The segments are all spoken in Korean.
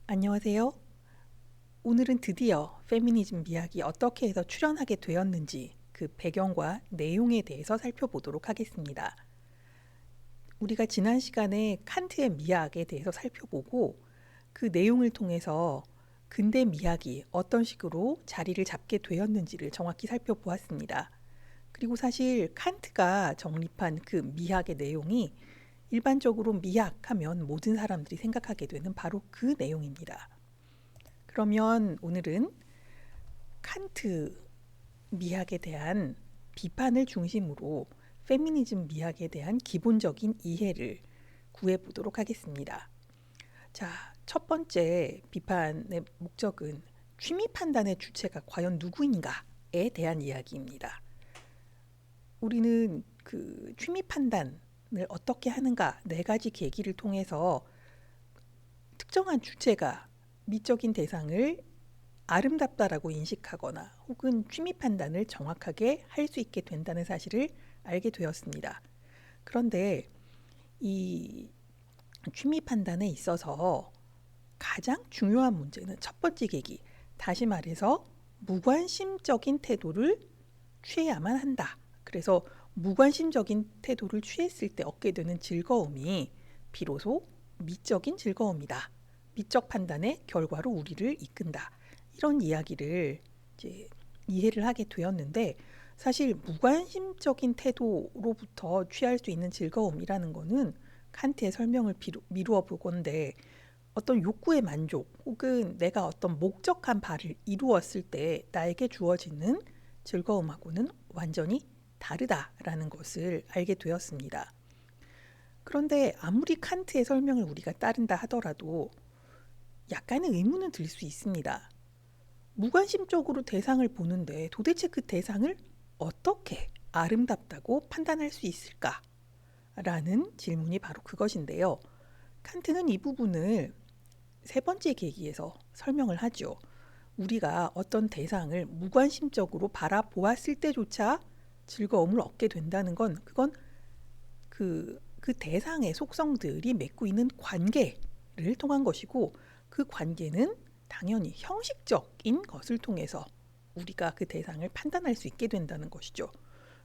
안녕하세요. 오늘은 드디어 페미니즘 미학이 어떻게 해서 출현하게 되었는지 그 배경과 내용에 대해서 살펴보도록 하겠습니다. 우리가 지난 시간에 칸트의 미학에 대해서 살펴보고 그 내용을 통해서 근대 미학이 어떤 식으로 자리를 잡게 되었는지를 정확히 살펴보았습니다. 그리고 사실 칸트가 정립한 그 미학의 내용이 일반적으로 미학하면 모든 사람들이 생각하게 되는 바로 그 내용입니다. 그러면 오늘은 칸트 미학에 대한 비판을 중심으로 페미니즘 미학에 대한 기본적인 이해를 구해보도록 하겠습니다. 자, 첫 번째 비판의 목적은 취미 판단의 주체가 과연 누구인가에 대한 이야기입니다. 우리는 그 취미 판단을 어떻게 하는가 네 가지 계기를 통해서 특정한 주체가 미적인 대상을 아름답다라고 인식하거나 혹은 취미 판단을 정확하게 할 수 있게 된다는 사실을 알게 되었습니다. 그런데 이 취미 판단에 있어서 가장 중요한 문제는 첫 번째 계기, 다시 말해서 무관심적인 태도를 취해야만 한다. 그래서 무관심적인 태도를 취했을 때 얻게 되는 즐거움이 비로소 미적인 즐거움이다. 미적 판단의 결과로 우리를 이끈다. 이런 이야기를 이제 이해를 하게 되었는데 사실 무관심적인 태도로부터 취할 수 있는 즐거움이라는 거는 칸트의 설명을 미루어 보건대 어떤 욕구의 만족 혹은 내가 어떤 목적한 바를 이루었을 때 나에게 주어지는 즐거움하고는 완전히 다르다라는 것을 알게 되었습니다. 그런데 아무리 칸트의 설명을 우리가 따른다 하더라도 약간의 의문은 들 수 있습니다. 무관심적으로 대상을 보는데 도대체 그 대상을 어떻게 아름답다고 판단할 수 있을까? 라는 질문이 바로 그것인데요. 칸트는 이 부분을 세 번째 계기에서 설명을 하죠. 우리가 어떤 대상을 무관심적으로 바라보았을 때조차 즐거움을 얻게 된다는 건 그건 그 대상의 속성들이 맺고 있는 관계를 통한 것이고 그 관계는 당연히 형식적인 것을 통해서 우리가 그 대상을 판단할 수 있게 된다는 것이죠.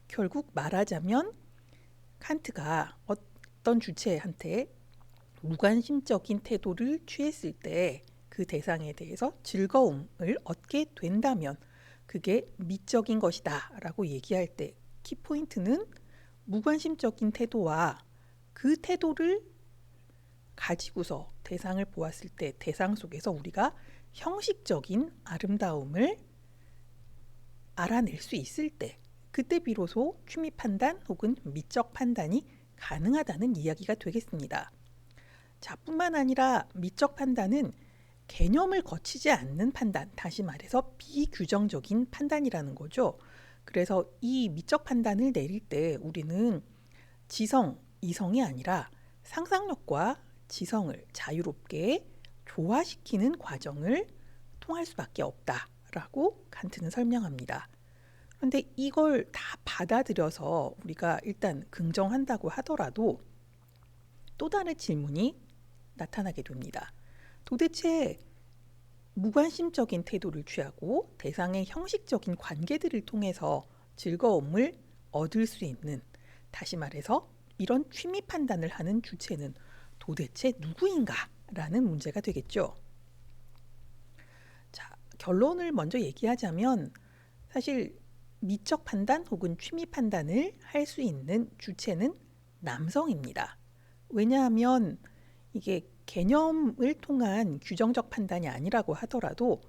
결국 말하자면 칸트가 어떤 주체한테 무관심적인 태도를 취했을 때 그 대상에 대해서 즐거움을 얻게 된다면 그게 미적인 것이다 라고 얘기할 때 키포인트는 무관심적인 태도와 그 태도를 가지고서 대상을 보았을 때 대상 속에서 우리가 형식적인 아름다움을 알아낼 수 있을 때 그때 비로소 취미 판단 혹은 미적 판단이 가능하다는 이야기가 되겠습니다. 자, 뿐만 아니라 미적 판단은 개념을 거치지 않는 판단, 다시 말해서 비규정적인 판단이라는 거죠. 그래서 이 미적 판단을 내릴 때 우리는 지성, 이성이 아니라 상상력과 지성을 자유롭게 조화시키는 과정을 통할 수밖에 없다라고 칸트는 설명합니다. 그런데 이걸 다 받아들여서 우리가 일단 긍정한다고 하더라도 또 다른 질문이 나타나게 됩니다. 도대체 무관심적인 태도를 취하고 대상의 형식적인 관계들을 통해서 즐거움을 얻을 수 있는, 다시 말해서 이런 취미 판단을 하는 주체는 도대체 누구인가라는 문제가 되겠죠. 자, 결론을 먼저 얘기하자면 사실 미적 판단 혹은 취미 판단을 할 수 있는 주체는 남성입니다. 왜냐하면 이게 개념을 통한 규정적 판단이 아니라고 하더라도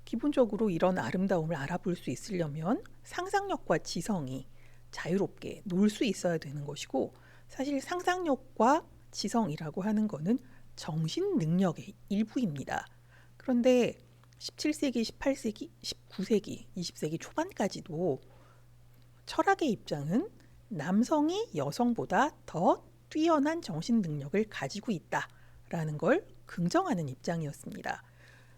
기본적으로 이런 아름다움을 알아볼 수 있으려면 상상력과 지성이 자유롭게 놀 수 있어야 되는 것이고 사실 상상력과 지성이라고 하는 것은 정신 능력의 일부입니다. 그런데 17세기, 18세기, 19세기, 20세기 초반까지도 철학의 입장은 남성이 여성보다 더 뛰어난 정신 능력을 가지고 있다라는 걸 긍정하는 입장이었습니다.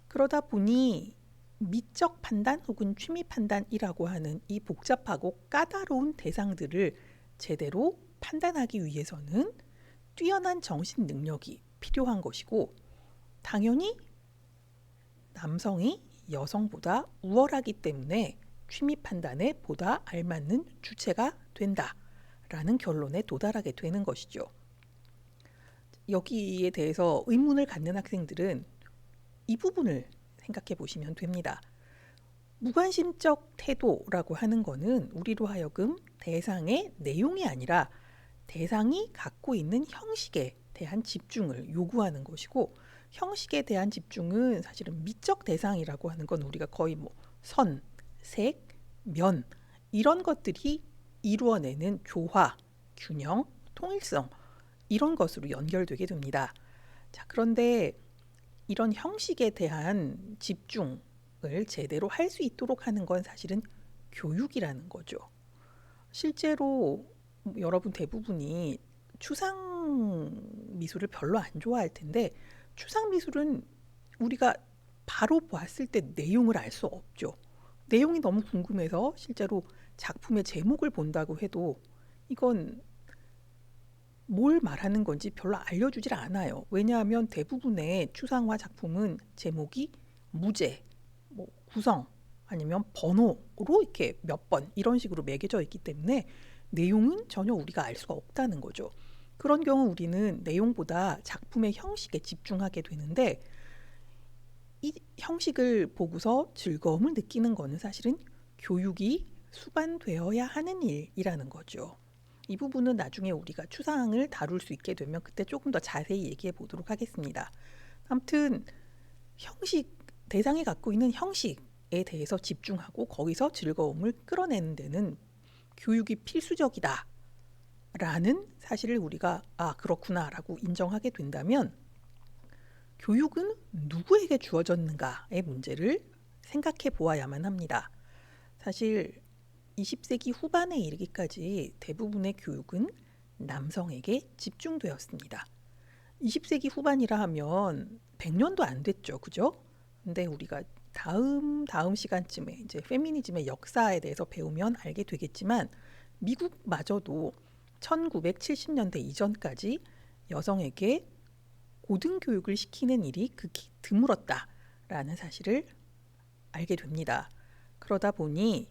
그러다 보니 미적 판단 혹은 취미 판단이라고 하는 이 복잡하고 까다로운 대상들을 제대로 판단하기 위해서는 뛰어난 정신 능력이 필요한 것이고 당연히 남성이 여성보다 우월하기 때문에 취미 판단에 보다 알맞는 주체가 된다라는 결론에 도달하게 되는 것이죠. 여기에 대해서 의문을 갖는 학생들은 이 부분을 생각해 보시면 됩니다. 무관심적 태도라고 하는 것은 우리로 하여금 대상의 내용이 아니라 대상이 갖고 있는 형식에 대한 집중을 요구하는 것이고, 형식에 대한 집중은 사실은 미적 대상이라고 하는 건 우리가 거의 선, 색, 면 이런 것들이 이루어내는 조화, 균형, 통일성 이런 것으로 연결되게 됩니다. 자, 그런데 이런 형식에 대한 집중을 제대로 할 수 있도록 하는 건 사실은 교육이라는 거죠. 실제로 여러분 대부분이 추상 미술을 별로 안 좋아할 텐데, 추상 미술은 우리가 바로 봤을 때 내용을 알 수 없죠. 내용이 너무 궁금해서 실제로 작품의 제목을 본다고 해도 이건 뭘 말하는 건지 별로 알려주질 않아요. 왜냐하면 대부분의 추상화 작품은 제목이 무제, 구성 아니면 번호로 이렇게 몇 번 이런 식으로 매겨져 있기 때문에 내용은 전혀 우리가 알 수가 없다는 거죠. 그런 경우 우리는 내용보다 작품의 형식에 집중하게 되는데, 이 형식을 보고서 즐거움을 느끼는 것은 사실은 교육이 수반되어야 하는 일이라는 거죠. 이 부분은 나중에 우리가 추상을 다룰 수 있게 되면 그때 조금 더 자세히 얘기해 보도록 하겠습니다. 아무튼 형식, 대상이 갖고 있는 형식에 대해서 집중하고 거기서 즐거움을 끌어내는 데는 교육이 필수적이다 라는 사실을 우리가 그렇구나 라고 인정하게 된다면, 교육은 누구에게 주어졌는가의 문제를 생각해 보아야만 합니다. 사실 20세기 후반에 이르기까지 대부분의 교육은 남성에게 집중되었습니다. 20세기 후반이라 하면 100년도 안 됐죠. 그죠? 근데 우리가 다음 시간쯤에 이제 페미니즘의 역사에 대해서 배우면 알게 되겠지만, 미국마저도 1970년대 이전까지 여성에게 고등교육을 시키는 일이 극히 드물었다라는 사실을 알게 됩니다. 그러다 보니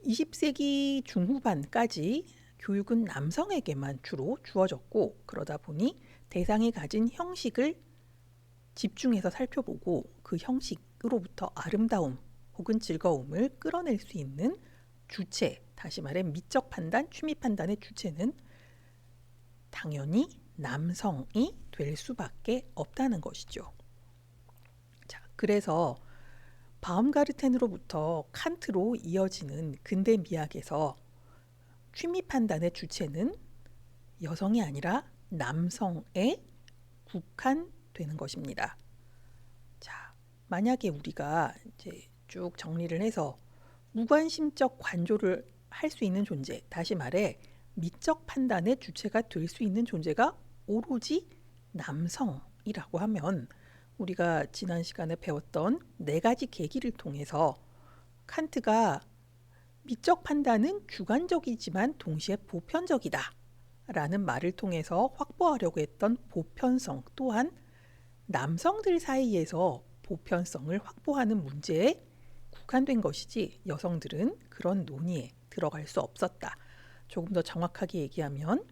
20세기 중후반까지 교육은 남성에게만 주로 주어졌고, 그러다 보니 대상이 가진 형식을 집중해서 살펴보고 그 형식으로부터 아름다움 혹은 즐거움을 끌어낼 수 있는 주체, 다시 말해 미적 판단, 취미 판단의 주체는 당연히 남성이 될 수밖에 없다는 것이죠. 자, 그래서 바움가르텐으로부터 칸트로 이어지는 근대 미학에서 취미 판단의 주체는 여성이 아니라 남성에 국한되는 것입니다. 자, 만약에 우리가 이제 쭉 정리를 해서 무관심적 관조를 할 수 있는 존재, 다시 말해 미적 판단의 주체가 될 수 있는 존재가 오로지 남성이라고 하면, 우리가 지난 시간에 배웠던 4가지 계기를 통해서 칸트가 미적 판단은 주관적이지만 동시에 보편적이다 라는 말을 통해서 확보하려고 했던 보편성 또한 남성들 사이에서 보편성을 확보하는 문제에 국한된 것이지, 여성들은 그런 논의에 들어갈 수 없었다. 조금 더 정확하게 얘기하면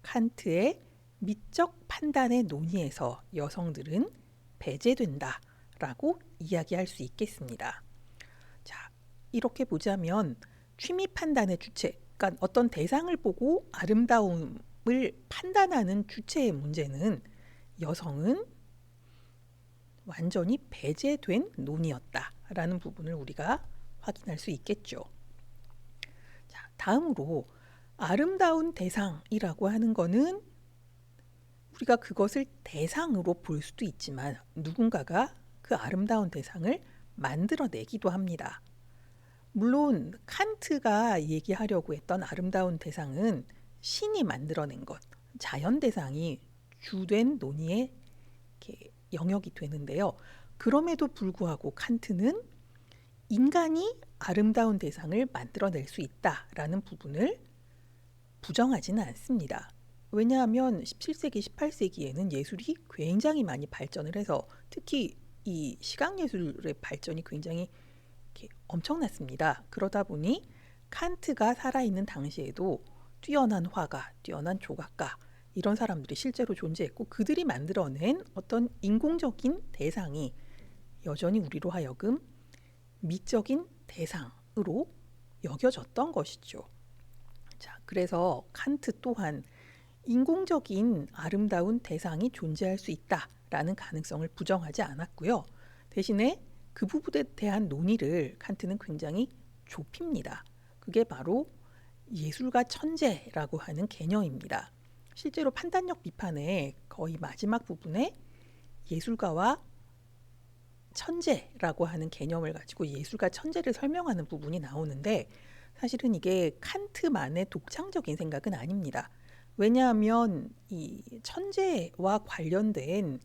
칸트의 미적 판단의 논의에서 여성들은 배제된다라고 이야기할 수 있겠습니다. 자, 이렇게 보자면 취미 판단의 주체, 그러니까 어떤 대상을 보고 아름다움을 판단하는 주체의 문제는 여성은 완전히 배제된 논의였다라는 부분을 우리가 확인할 수 있겠죠. 자, 다음으로 아름다운 대상이라고 하는 거는 우리가 그것을 대상으로 볼 수도 있지만 누군가가 그 아름다운 대상을 만들어내기도 합니다. 물론 칸트가 얘기하려고 했던 아름다운 대상은 신이 만들어낸 것, 자연 대상이 주된 논의의 영역이 되는데요. 그럼에도 불구하고 칸트는 인간이 아름다운 대상을 만들어낼 수 있다라는 부분을 부정하지는 않습니다. 왜냐하면 17세기, 18세기에는 예술이 굉장히 많이 발전을 해서 특히 이 시각 예술의 발전이 굉장히 이렇게 엄청났습니다. 그러다 보니 칸트가 살아있는 당시에도 뛰어난 화가, 뛰어난 조각가 이런 사람들이 실제로 존재했고 그들이 만들어낸 어떤 인공적인 대상이 여전히 우리로 하여금 미적인 대상으로 여겨졌던 것이죠. 자, 그래서 칸트 또한 인공적인 아름다운 대상이 존재할 수 있다라는 가능성을 부정하지 않았고요. 대신에 그 부분에 대한 논의를 칸트는 굉장히 좁힙니다. 그게 바로 예술가 천재라고 하는 개념입니다. 실제로 판단력 비판의 거의 마지막 부분에 예술가와 천재라고 하는 개념을 가지고 예술가 천재를 설명하는 부분이 나오는데 사실은 이게 칸트만의 독창적인 생각은 아닙니다. 왜냐하면 이 천재와 관련된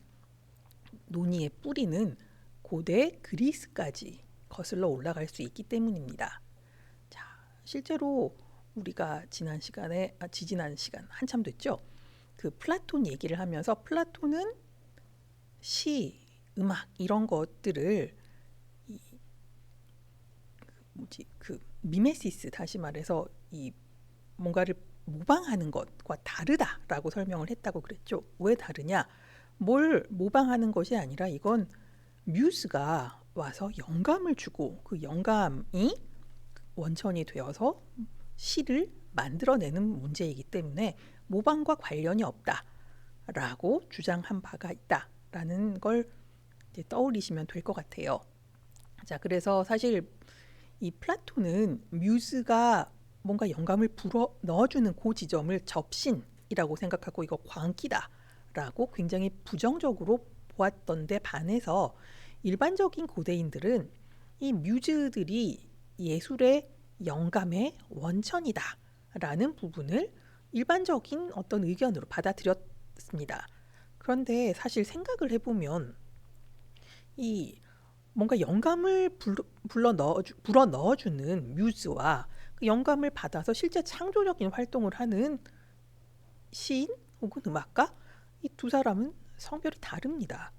논의의 뿌리는 고대 그리스까지 거슬러 올라갈 수 있기 때문입니다. 자, 실제로 우리가 지지난 시간 한참 됐죠. 그 플라톤 얘기를 하면서 플라톤은 시, 음악 이런 것들을 그 미메시스 다시 말해서 이 뭔가를 모방하는 것과 다르다라고 설명을 했다고 그랬죠. 왜 다르냐? 뭘 모방하는 것이 아니라 이건 뮤즈가 와서 영감을 주고 그 영감이 원천이 되어서 시를 만들어내는 문제이기 때문에 모방과 관련이 없다라고 주장한 바가 있다라는 걸 이제 떠올리시면 될 것 같아요. 자, 그래서 사실 이 플라톤은 뮤즈가 뭔가 영감을 불어 넣어주는 그 지점을 접신이라고 생각하고 이거 광기다라고 굉장히 부정적으로 보았던데 반해서 일반적인 고대인들은 이 뮤즈들이 예술의 영감의 원천이다라는 부분을 일반적인 어떤 의견으로 받아들였습니다. 그런데 사실 생각을 해보면 이 뭔가 영감을 불어 넣어주는 뮤즈와 그 영감을 받아서 실제 창조적인 활동을 하는 시인 혹은 음악가 이 두 사람은 성별이 다릅니다.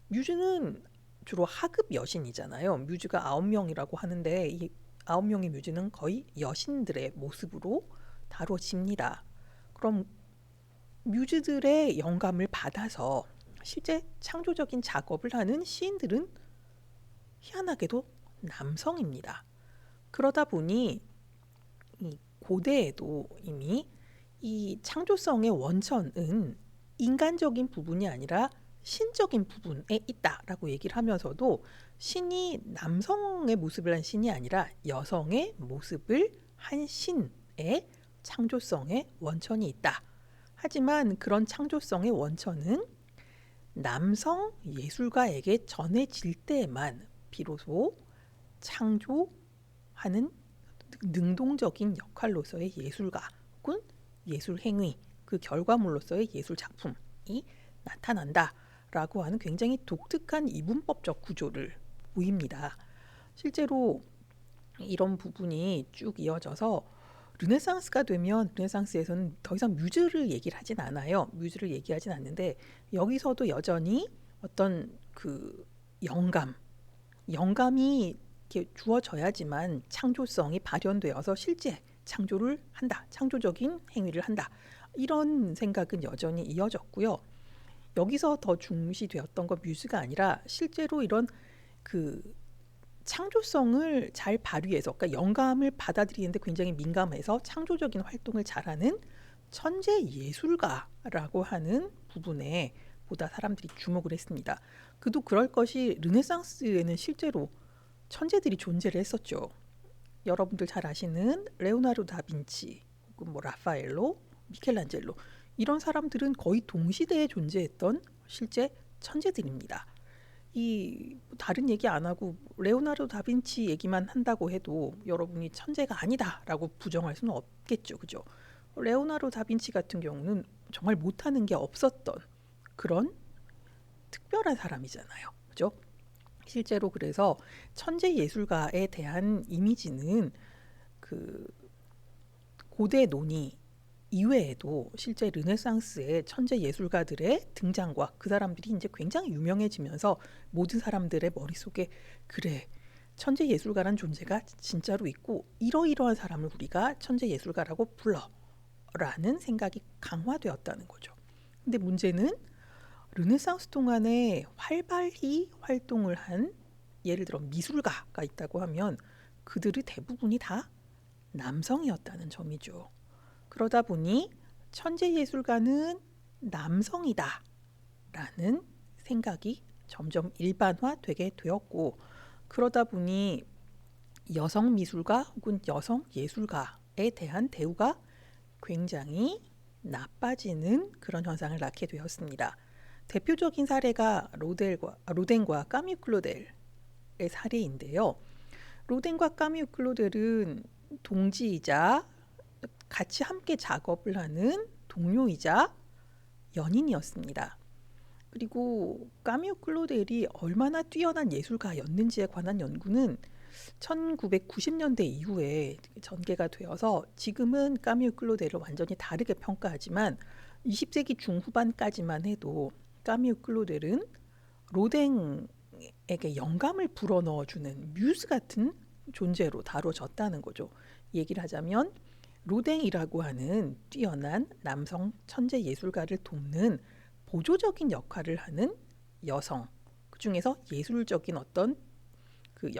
뮤즈는 주로 하급 여신이잖아요. 뮤즈가 9명이라고 하는데 이 9명의 뮤즈는 거의 여신들의 모습으로 다뤄집니다. 그럼 뮤즈들의 영감을 받아서 실제 창조적인 작업을 하는 시인들은 희한하게도 남성입니다. 그러다 보니 이 고대에도 이미 이 창조성의 원천은 인간적인 부분이 아니라 신적인 부분에 있다라고 얘기를 하면서도 신이 남성의 모습을 한 신이 아니라 여성의 모습을 한 신의 창조성의 원천이 있다. 하지만 그런 창조성의 원천은 남성 예술가에게 전해질 때만 비로소 창조하는 능동적인 역할로서의 예술가 혹은 예술 행위 그 결과물로서의 예술 작품이 나타난다라고 하는 굉장히 독특한 이분법적 구조를 보입니다. 실제로 이런 부분이 쭉 이어져서 르네상스가 되면 르네상스에서는 더 이상 뮤즈를 얘기를 하진 않아요. 뮤즈를 얘기하진 않는데 여기서도 여전히 어떤 그 영감이 이렇게 주어져야지만 창조성이 발현되어서 실제 창조를 한다. 창조적인 행위를 한다. 이런 생각은 여전히 이어졌고요. 여기서 더 중시되었던 건 뮤즈가 아니라 실제로 이런 그 창조성을 잘 발휘해서 그러니까 영감을 받아들이는데 굉장히 민감해서 창조적인 활동을 잘하는 천재 예술가라고 하는 부분에 보다 사람들이 주목을 했습니다. 그도 그럴 것이 르네상스에는 실제로 천재들이 존재를 했었죠. 여러분들 잘 아시는 레오나르도 다빈치 혹은 뭐 라파엘로, 미켈란젤로 이런 사람들은 거의 동시대에 존재했던 실제 천재들입니다. 이 다른 얘기 안 하고 레오나르도 다빈치 얘기만 한다고 해도 여러분이 천재가 아니다라고 부정할 수는 없겠죠. 그죠? 레오나르도 다빈치 같은 경우는 정말 못하는 게 없었던 그런 특별한 사람이잖아요. 그죠? 실제로 그래서 천재 예술가에 대한 이미지는 그 고대 논의 이외에도 실제 르네상스의 천재 예술가들의 등장과 그 사람들이 이제 굉장히 유명해지면서 모든 사람들의 머릿속에 그래, 천재 예술가란 존재가 진짜로 있고 이러이러한 사람을 우리가 천재 예술가라고 불러라는 생각이 강화되었다는 거죠. 근데 문제는 르네상스 동안에 활발히 활동을 한 예를 들어 미술가가 있다고 하면 그들의 대부분이 다 남성이었다는 점이죠. 그러다 보니 천재 예술가는 남성이다 라는 생각이 점점 일반화되게 되었고, 그러다 보니 여성 미술가 혹은 여성 예술가에 대한 대우가 굉장히 나빠지는 그런 현상을 낳게 되었습니다. 대표적인 사례가 로댕과 까뮤 클로델의 사례인데요. 로댕과 까뮤 클로델은 동지이자 같이 함께 작업을 하는 동료이자 연인이었습니다. 그리고 까뮤 클로델이 얼마나 뛰어난 예술가였는지에 관한 연구는 1990년대 이후에 전개가 되어서 지금은 까뮤 클로델을 완전히 다르게 평가하지만 20세기 중후반까지만 해도 까뮤 클로델은 로댕에게 영감을 불어넣어주는 뮤즈 같은 존재로 다뤄졌다는 거죠. 얘기를 하자면 로댕이라고 하는 뛰어난 남성 천재 예술가를 돕는 보조적인 역할을 하는 여성, 그 중에서 예술적인 어떤 그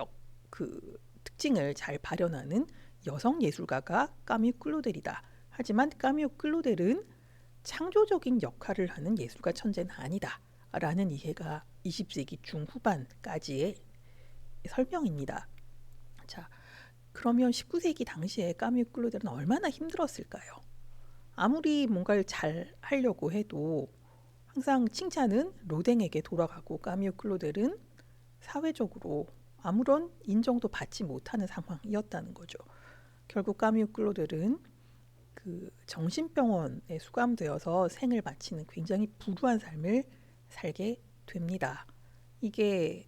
특징을 잘 발현하는 여성 예술가가 까뮤 클로델이다. 하지만 까뮤 클로델은 창조적인 역할을 하는 예술가 천재는 아니다 라는 이해가 20세기 중후반까지의 설명입니다. 자, 그러면 19세기 당시에 까뮤 클로델은 얼마나 힘들었을까요? 아무리 뭔가를 잘 하려고 해도 항상 칭찬은 로댕에게 돌아가고 까뮤 클로델은 사회적으로 아무런 인정도 받지 못하는 상황이었다는 거죠. 결국 까뮤 클로델은 그 정신병원에 수감되어서 생을 마치는 굉장히 불우한 삶을 살게 됩니다. 이게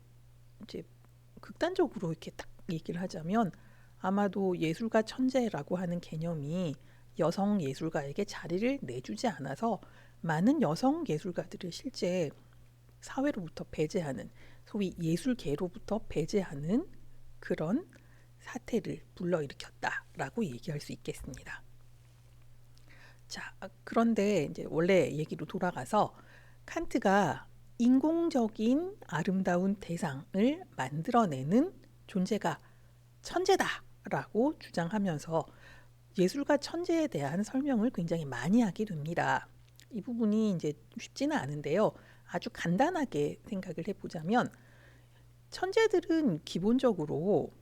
이제 극단적으로 이렇게 딱 얘기를 하자면 아마도 예술가 천재라고 하는 개념이 여성 예술가에게 자리를 내주지 않아서 많은 여성 예술가들을 실제 사회로부터 배제하는, 소위 예술계로부터 배제하는 그런 사태를 불러일으켰다라고 얘기할 수 있겠습니다. 자, 그런데 이제 원래 얘기로 돌아가서 칸트가 인공적인 아름다운 대상을 만들어내는 존재가 천재다라고 주장하면서 예술가 천재에 대한 설명을 굉장히 많이 하게 됩니다. 이 부분이 이제 쉽지는 않은데요. 아주 간단하게 생각을 해보자면 천재들은 기본적으로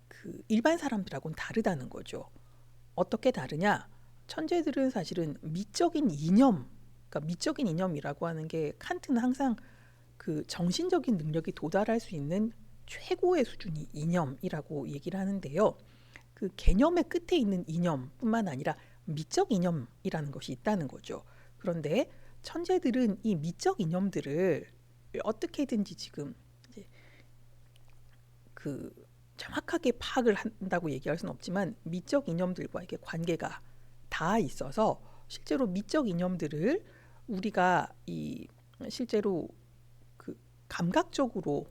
그 일반 사람들하고는 다르다는 거죠. 어떻게 다르냐? 천재들은 사실은 미적인 이념, 그러니까 미적인 이념이라고 하는 게 칸트는 항상 그 정신적인 능력이 도달할 수 있는 최고의 수준이 이념이라고 얘기를 하는데요. 그 개념의 끝에 있는 이념뿐만 아니라 미적 이념이라는 것이 있다는 거죠. 그런데 천재들은 이 미적 이념들을 어떻게든지 지금 이제 그 정확하게 파악을 한다고 얘기할 수는 없지만 미적 이념들과 이게 관계가 다 있어서 실제로 미적 이념들을 우리가 이 실제로 그 감각적으로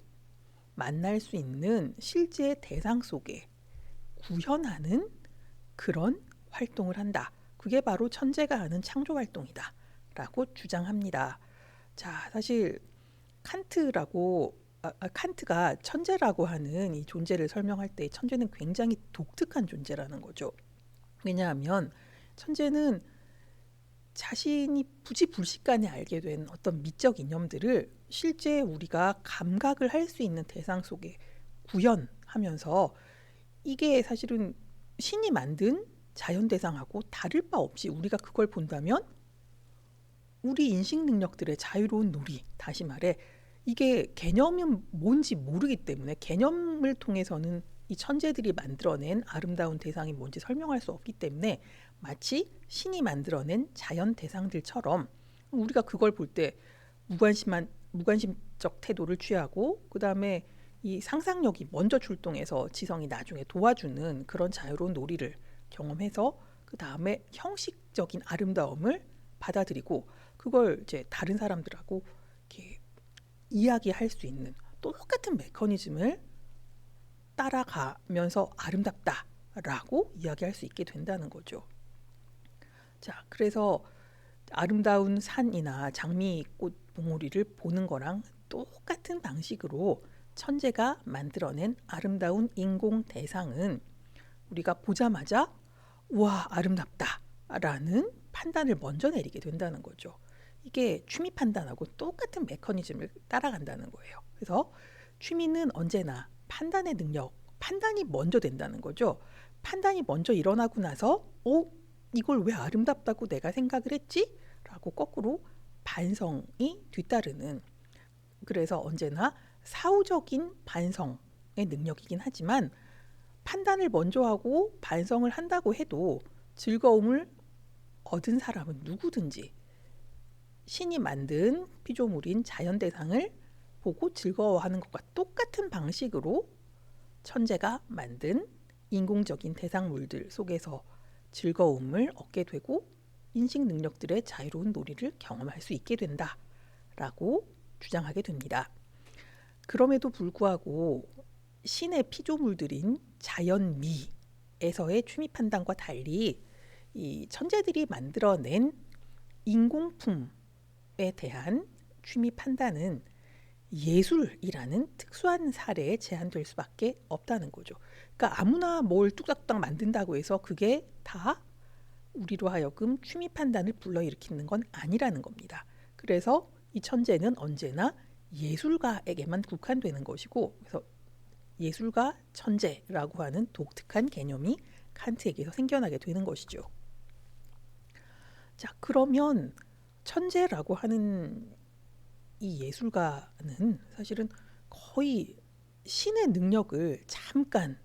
만날 수 있는 실제 대상 속에 구현하는 그런 활동을 한다. 그게 바로 천재가 하는 창조 활동이다 라고 주장합니다. 자, 사실 칸트가 천재라고 하는 이 존재를 설명할 때 천재는 굉장히 독특한 존재라는 거죠. 왜냐하면 천재는 자신이 부지불식간에 알게 된 어떤 미적 이념들을 실제 우리가 감각을 할 수 있는 대상 속에 구현하면서 이게 사실은 신이 만든 자연 대상하고 다를 바 없이 우리가 그걸 본다면 우리 인식 능력들의 자유로운 놀이, 다시 말해 이게 개념은 뭔지 모르기 때문에 개념을 통해서는 이 천재들이 만들어낸 아름다운 대상이 뭔지 설명할 수 없기 때문에 마치 신이 만들어낸 자연 대상들처럼 우리가 그걸 볼 때 무관심적 태도를 취하고 그 다음에 이 상상력이 먼저 출동해서 지성이 나중에 도와주는 그런 자유로운 놀이를 경험해서 그 다음에 형식적인 아름다움을 받아들이고 그걸 이제 다른 사람들하고 이렇게 이야기할 수 있는 똑같은 메커니즘을 따라가면서 아름답다라고 이야기할 수 있게 된다는 거죠. 자, 그래서 아름다운 산이나 장미꽃 봉우리를 보는 거랑 똑같은 방식으로 천재가 만들어낸 아름다운 인공 대상은 우리가 보자마자 우와 아름답다라는 판단을 먼저 내리게 된다는 거죠. 이게 취미 판단하고 똑같은 메커니즘을 따라간다는 거예요. 그래서 취미는 언제나 판단의 능력, 판단이 먼저 된다는 거죠. 판단이 먼저 일어나고 나서 이걸 왜 아름답다고 내가 생각을 했지? 라고 거꾸로 반성이 뒤따르는, 그래서 언제나 사후적인 반성의 능력이긴 하지만 판단을 먼저 하고 반성을 한다고 해도 즐거움을 얻은 사람은 누구든지 신이 만든 피조물인 자연 대상을 보고 즐거워하는 것과 똑같은 방식으로 천재가 만든 인공적인 대상물들 속에서 즐거움을 얻게 되고 인식 능력들의 자유로운 놀이를 경험할 수 있게 된다라고 주장하게 됩니다. 그럼에도 불구하고 신의 피조물들인 자연미에서의 취미 판단과 달리 이 천재들이 만들어낸 인공품에 대한 취미 판단은 예술이라는 특수한 사례에 제한될 수밖에 없다는 거죠. 그러니까 아무나 뭘 뚝딱뚝딱 만든다고 해서 그게 다 우리로 하여금 취미 판단을 불러일으키는 건 아니라는 겁니다. 그래서 이 천재는 언제나 예술가에게만 국한되는 것이고, 그래서 예술가 천재라고 하는 독특한 개념이 칸트에게서 생겨나게 되는 것이죠. 자, 그러면 천재라고 하는 이 예술가는 사실은 거의 신의 능력을 잠깐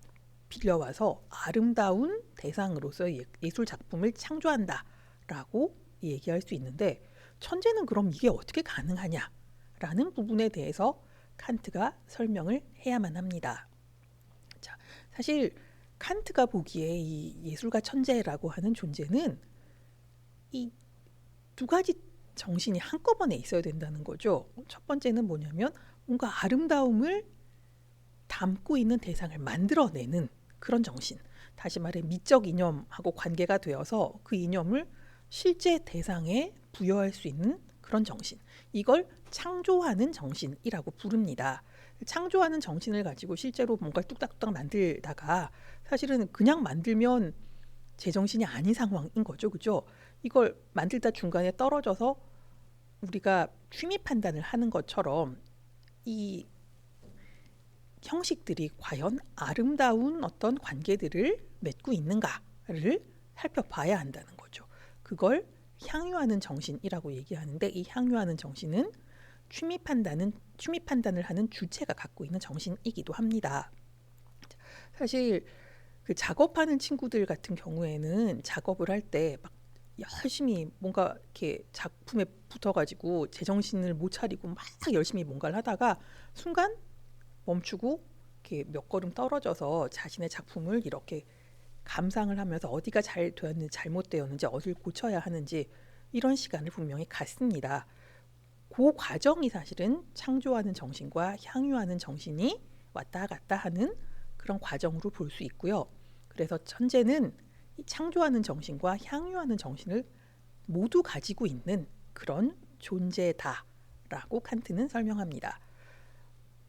빌려와서 아름다운 대상으로서의 예술 작품을 창조한다라고 얘기할 수 있는데, 천재는 그럼 이게 어떻게 가능하냐라는 부분에 대해서 칸트가 설명을 해야만 합니다. 자, 사실 칸트가 보기에 이 예술가 천재라고 하는 존재는 이 두 가지 정신이 한꺼번에 있어야 된다는 거죠. 첫 번째는 뭐냐면 뭔가 아름다움을 담고 있는 대상을 만들어내는 그런 정신, 다시 말해 미적 이념하고 관계가 되어서 그 이념을 실제 대상에 부여할 수 있는 그런 정신, 이걸 창조하는 정신이라고 부릅니다. 창조하는 정신을 가지고 실제로 뭔가 뚝딱뚝딱 만들다가 사실은 그냥 만들면 제정신이 아닌 상황인 거죠. 그죠? 이걸 만들다 중간에 떨어져서 우리가 취미 판단을 하는 것처럼 이 형식들이 과연 아름다운 어떤 관계들을 맺고 있는가를 살펴봐야 한다는 거죠. 그걸 향유하는 정신이라고 얘기하는데, 이 향유하는 정신은 취미 판단을 하는 주체가 갖고 있는 정신이기도 합니다. 사실 그 작업하는 친구들 같은 경우에는 작업을 할 때 막 열심히 뭔가 이렇게 작품에 붙어가지고 제정신을 못 차리고 막 열심히 뭔가를 하다가 순간 멈추고 이렇게 몇 걸음 떨어져서 자신의 작품을 이렇게 감상을 하면서 어디가 잘 되었는지 잘못되었는지 어디를 고쳐야 하는지 이런 시간을 분명히 갖습니다. 그 과정이 사실은 창조하는 정신과 향유하는 정신이 왔다 갔다 하는 그런 과정으로 볼 수 있고요. 그래서 천재는 이 창조하는 정신과 향유하는 정신을 모두 가지고 있는 그런 존재다라고 칸트는 설명합니다.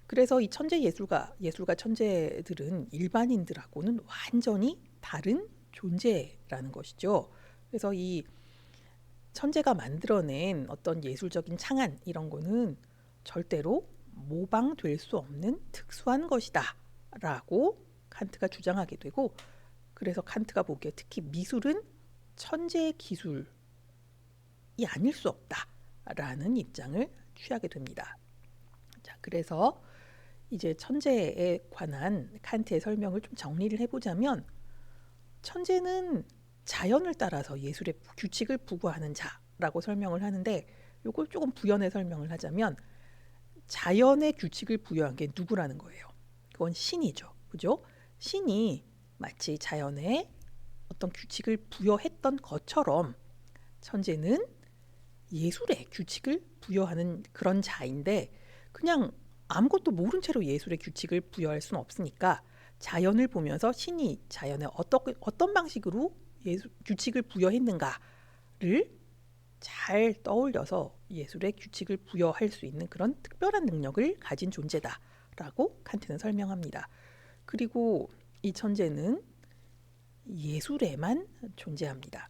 그래서 이 천재 예술가 천재들은 일반인들하고는 완전히 다른 존재라는 것이죠. 그래서 이 천재가 만들어낸 어떤 예술적인 창안 이런 거는 절대로 모방될 수 없는 특수한 것이다 라고 칸트가 주장하게 되고, 그래서 칸트가 보기에 특히 미술은 천재의 기술이 아닐 수 없다라는 입장을 취하게 됩니다. 자, 그래서 이제 천재에 관한 칸트의 설명을 좀 정리를 해보자면, 천재는 자연을 따라서 예술의 규칙을 부과하는 자라고 설명을 하는데, 이걸 조금 부연해 설명을 하자면 자연의 규칙을 부여한 게 누구라는 거예요. 그건 신이죠. 그죠? 신이 마치 자연의 어떤 규칙을 부여했던 것처럼 천재는 예술에 규칙을 부여하는 그런 자인데 그냥 아무것도 모른 채로 예술의 규칙을 부여할 수는 없으니까 자연을 보면서 신이 자연에 어떤 방식으로 규칙을 부여했는가를 잘 떠올려서 예술의 규칙을 부여할 수 있는 그런 특별한 능력을 가진 존재다라고 칸트는 설명합니다. 그리고 이 천재는 예술에만 존재합니다.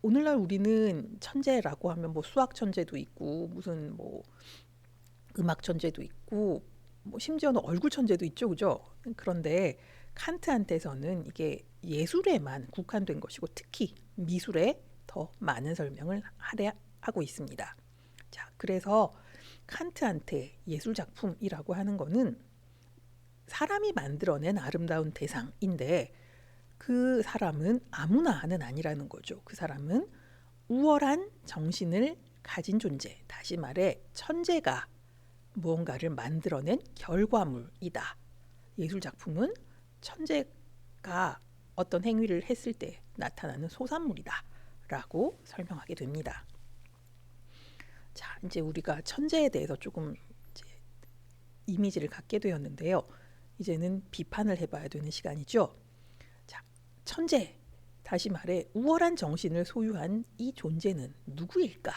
오늘날 우리는 천재라고 하면 뭐 수학 천재도 있고 무슨 뭐 음악 천재도 있고 뭐 심지어는 얼굴 천재도 있죠, 그죠? 그런데 칸트한테서는 이게 예술에만 국한된 것이고 특히 미술에 더 많은 설명을 하고 있습니다. 자, 그래서 칸트한테 예술 작품이라고 하는 거는 사람이 만들어낸 아름다운 대상인데 그 사람은 아무나는 아니라는 거죠. 그 사람은 우월한 정신을 가진 존재, 다시 말해 천재가 무언가를 만들어낸 결과물이다. 예술 작품은 천재가 어떤 행위를 했을 때 나타나는 소산물이다 라고 설명하게 됩니다. 자, 이제 우리가 천재에 대해서 조금 이제 이미지를 갖게 되었는데요. 이제는 비판을 해봐야 되는 시간이죠. 자, 천재, 다시 말해 우월한 정신을 소유한 이 존재는 누구일까?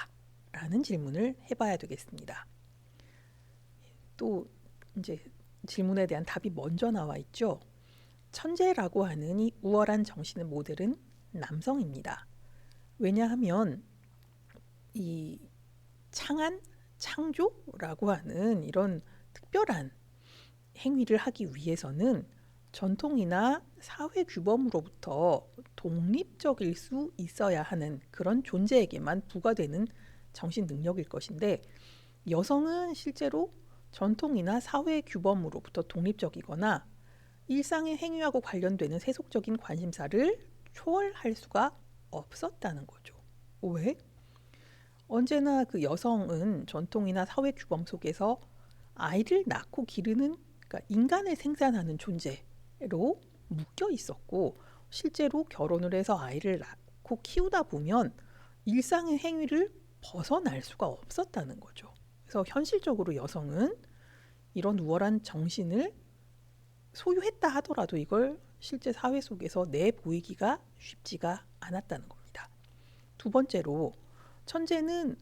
라는 질문을 해봐야 되겠습니다. 또 이제 질문에 대한 답이 먼저 나와 있죠. 천재라고 하는 이 우월한 정신의 모델은 남성입니다. 왜냐하면 이 창조라고 하는 이런 특별한 행위를 하기 위해서는 전통이나 사회 규범으로부터 독립적일 수 있어야 하는 그런 존재에게만 부과되는 정신 능력일 것인데 여성은 실제로 전통이나 사회 규범으로부터 독립적이거나 일상의 행위하고 관련되는 세속적인 관심사를 초월할 수가 없었다는 거죠. 왜? 언제나 그 여성은 전통이나 사회 규범 속에서 아이를 낳고 기르는 그러니까 인간을 생산하는 존재로 묶여 있었고 실제로 결혼을 해서 아이를 낳고 키우다 보면 일상의 행위를 벗어날 수가 없었다는 거죠. 그래서 현실적으로 여성은 이런 우월한 정신을 소유했다 하더라도 이걸 실제 사회 속에서 내보이기가 쉽지가 않았다는 겁니다. 두 번째로 천재는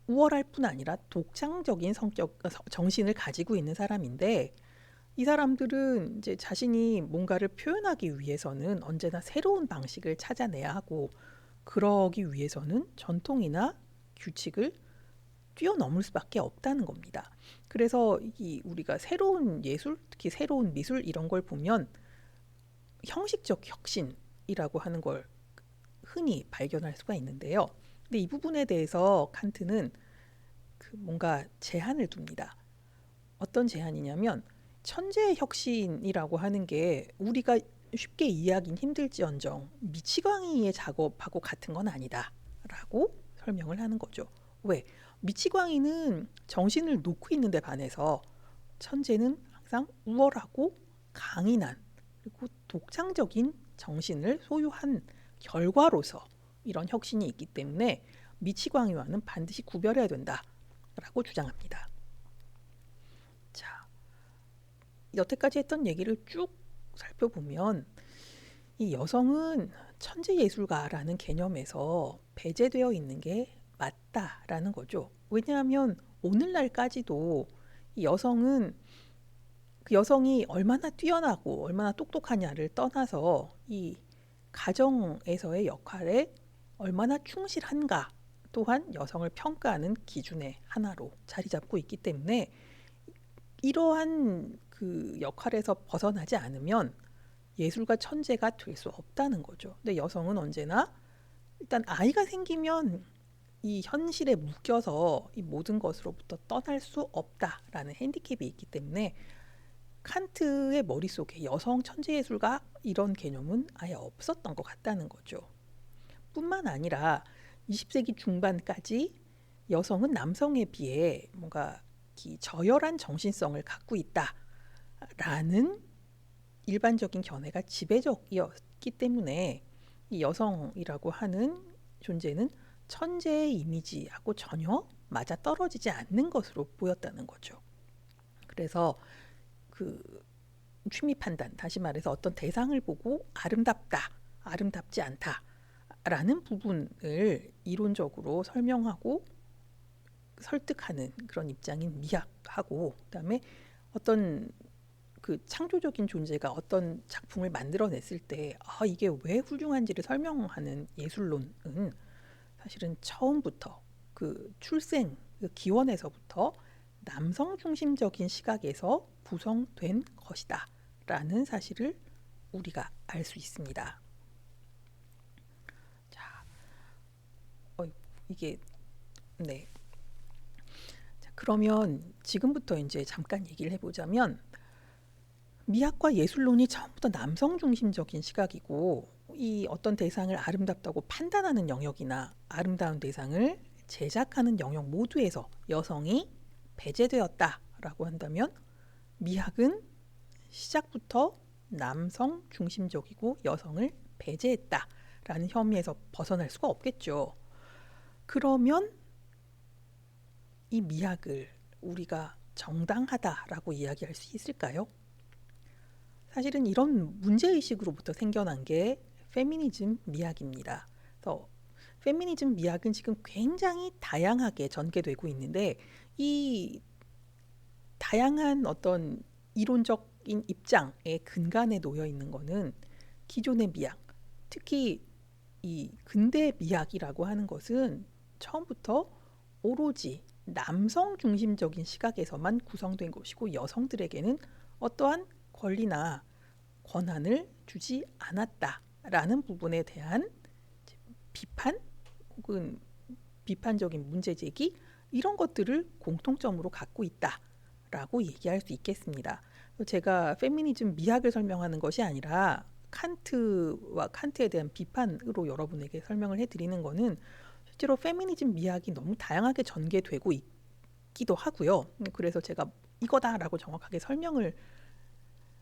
우월할 뿐 아니라 독창적인 정신을 가지고 있는 사람인데 이 사람들은 이제 자신이 뭔가를 표현하기 위해서는 언제나 새로운 방식을 찾아내야 하고 그러기 위해서는 전통이나 규칙을 뛰어넘을 수밖에 없다는 겁니다. 그래서 우리가 새로운 예술, 특히 새로운 미술 이런 걸 보면 형식적 혁신이라고 하는 걸 흔히 발견할 수가 있는데요. 근데 이 부분에 대해서 칸트는 뭔가 제한을 둡니다. 어떤 제한이냐면 천재의 혁신이라고 하는 게 우리가 쉽게 이해하긴 힘들지언정 미치광이의 작업하고 같은 건 아니다라고 설명을 하는 거죠. 왜? 미치광이는 정신을 놓고 있는데 반해서 천재는 항상 우월하고 강인한 그리고 독창적인 정신을 소유한 결과로서 이런 혁신이 있기 때문에 미치광이와는 반드시 구별해야 된다라고 주장합니다. 자, 여태까지 했던 얘기를 쭉 살펴보면 이 여성은 천재 예술가라는 개념에서 배제되어 있는 게 맞다라는 거죠. 왜냐하면 오늘날까지도 이 여성은 그 여성이 얼마나 뛰어나고 얼마나 똑똑하냐를 떠나서 이 가정에서의 역할에 얼마나 충실한가 또한 여성을 평가하는 기준의 하나로 자리 잡고 있기 때문에 이러한 그 역할에서 벗어나지 않으면 예술가 천재가 될 수 없다는 거죠. 근데 여성은 언제나 일단 아이가 생기면 이 현실에 묶여서 이 모든 것으로부터 떠날 수 없다라는 핸디캡이 있기 때문에 칸트의 머릿속에 여성 천재예술가 이런 개념은 아예 없었던 것 같다는 거죠. 뿐만 아니라 20세기 중반까지 여성은 남성에 비해 뭔가 저열한 정신성을 갖고 있다라는 일반적인 견해가 지배적이었기 때문에 이 여성이라고 하는 존재는 천재의 이미지하고 전혀 맞아떨어지지 않는 것으로 보였다는 거죠. 그래서 그 취미 판단, 다시 말해서 어떤 대상을 보고 아름답다, 아름답지 않다라는 부분을 이론적으로 설명하고 설득하는 그런 입장인 미학하고, 그다음에 어떤 그 창조적인 존재가 어떤 작품을 만들어냈을 때 이게 왜 훌륭한지를 설명하는 예술론은 사실은 처음부터 그 출생, 그 기원에서부터 남성 중심적인 시각에서 구성된 것이다 라는 사실을 우리가 알 수 있습니다. 자, 이게 네. 자, 그러면 지금부터 이제 잠깐 얘기를 해보자면, 미학과 예술론이 처음부터 남성 중심적인 시각이고, 이 어떤 대상을 아름답다고 판단하는 영역이나 아름다운 대상을 제작하는 영역 모두에서 여성이 배제되었다라고 한다면, 미학은 시작부터 남성 중심적이고 여성을 배제했다라는 혐의에서 벗어날 수가 없겠죠. 그러면 이 미학을 우리가 정당하다라고 이야기할 수 있을까요? 사실은 이런 문제의식으로부터 생겨난 게 페미니즘 미학입니다. 그래서 페미니즘 미학은 지금 굉장히 다양하게 전개되고 있는데, 이 다양한 어떤 이론적인 입장의 근간에 놓여 있는 것은 기존의 미학, 특히 이 근대 미학이라고 하는 것은 처음부터 오로지 남성 중심적인 시각에서만 구성된 것이고, 여성들에게는 어떠한 권리나 권한을 주지 않았다라는 부분에 대한 비판 혹은 비판적인 문제 제기, 이런 것들을 공통점으로 갖고 있다라고 얘기할 수 있겠습니다. 제가 페미니즘 미학을 설명하는 것이 아니라 칸트와 칸트에 대한 비판으로 여러분에게 설명을 해드리는 것은, 실제로 페미니즘 미학이 너무 다양하게 전개되고 있기도 하고요. 그래서 제가 이거다라고 정확하게 설명을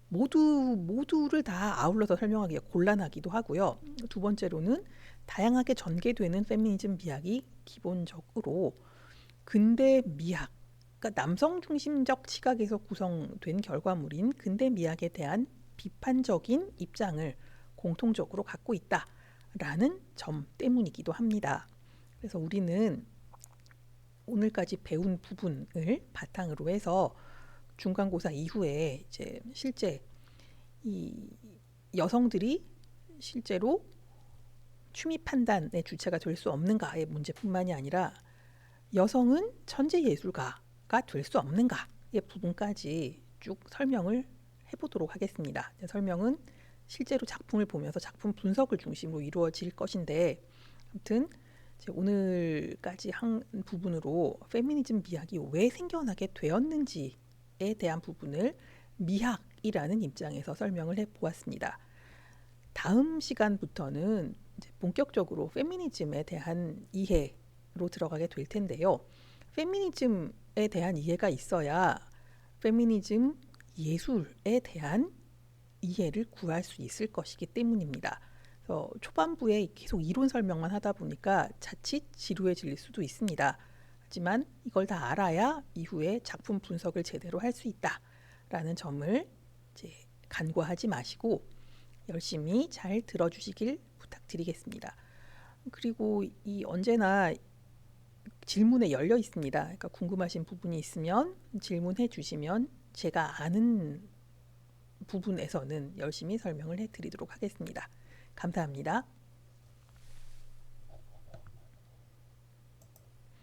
모두를 다 아울러서 설명하기가 곤란하기도 하고요. 두 번째로는 다양하게 전개되는 페미니즘 미학이 기본적으로 근대 미학, 그러니까 남성 중심적 시각에서 구성된 결과물인 근대 미학에 대한 비판적인 입장을 공통적으로 갖고 있다라는 점 때문이기도 합니다. 그래서 우리는 오늘까지 배운 부분을 바탕으로 해서 중간고사 이후에 이제 실제 이 여성들이 실제로 취미 판단의 주체가 될 수 없는가의 문제뿐만이 아니라, 여성은 천재 예술가가 될 수 없는가의 부분까지 쭉 설명을 해보도록 하겠습니다. 설명은 실제로 작품을 보면서 작품 분석을 중심으로 이루어질 것인데, 아무튼 오늘까지 한 부분으로 페미니즘 미학이 왜 생겨나게 되었는지에 대한 부분을 미학이라는 입장에서 설명을 해보았습니다. 다음 시간부터는 이제 본격적으로 페미니즘에 대한 이해로 들어가게 될 텐데요. 페미니즘에 대한 이해가 있어야 페미니즘 예술에 대한 이해를 구할 수 있을 것이기 때문입니다. 그래서 초반부에 계속 이론 설명만 하다 보니까 자칫 지루해질 수도 있습니다. 하지만 이걸 다 알아야 이후에 작품 분석을 제대로 할 수 있다라는 점을 이제 간과하지 마시고 열심히 잘 들어주시길 부탁드리겠습니다. 그리고 이 언제나 질문에 열려 있습니다. 그러니까 궁금하신 부분이 있으면 질문해 주시면 제가 아는 부분에서는 열심히 설명을 해드리도록 하겠습니다. 감사합니다.